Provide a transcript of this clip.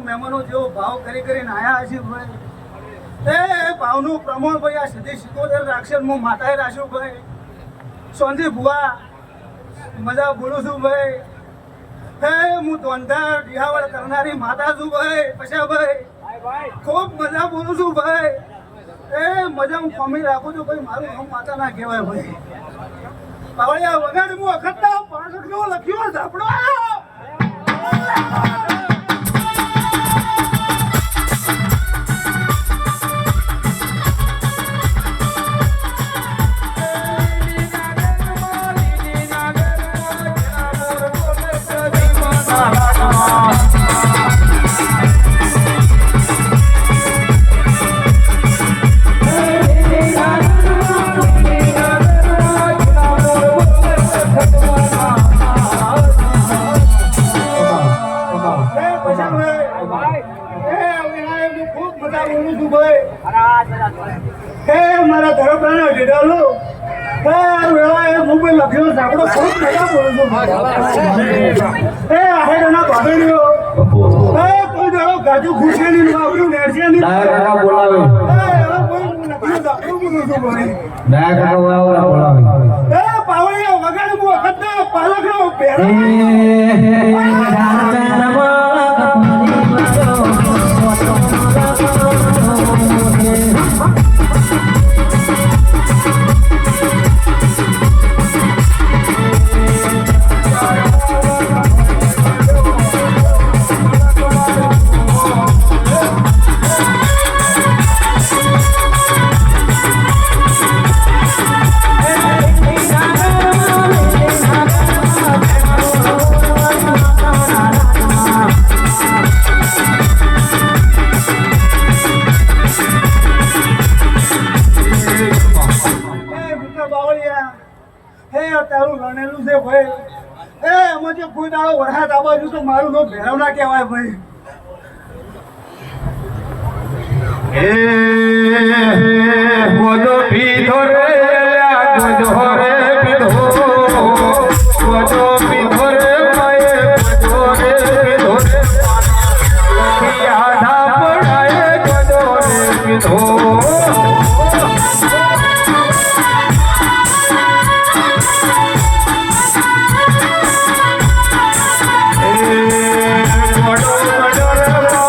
મહેમાનો જેવો ભાવ કરી કરીને આયા હશે ભાઈ એ ભાવનું પ્રમાણ ભાઈ આ સીધી 77 રાખશે હું માતાએ રાખ્યું ભાઈ સોંધી ભુવા મજા બોલું છું ભાઈ હે હું ધોંધા ડિહાવળ કરનારી માતા છું ભાઈ પછી ભાઈ ખૂબ મજા બોલું છું ભાઈ એ મજા હું ખમી રાખું છું ભાઈ મારું નામ માતા ના કહેવાય ભાઈ પાવળિયા વગાડ હું અખતના 65 લખ્યો ઝાપડો મારા ધરપરાનો ઢેડાલો મોબાઈલ લખ્યો સાંભળો ખૂબ મજા બોલું છું એ આહેડના ભાભેલીઓ એ કોઈ દાડો ગાજુ ખુશે નહીં વાપર્યું નેરશે નહીં કાકા બોલાવે એ પાવળિયા વગાડ મો વખત પાલકનો પહેરો મારું નો ભેરવ ના કહેવાય ભાઈ એ બોલો પીધો રે ગોધો રે પીધો બોલો પીધો રે માયે બોલો રે પીધો રે આધા પડાય ગોધો રે પીધો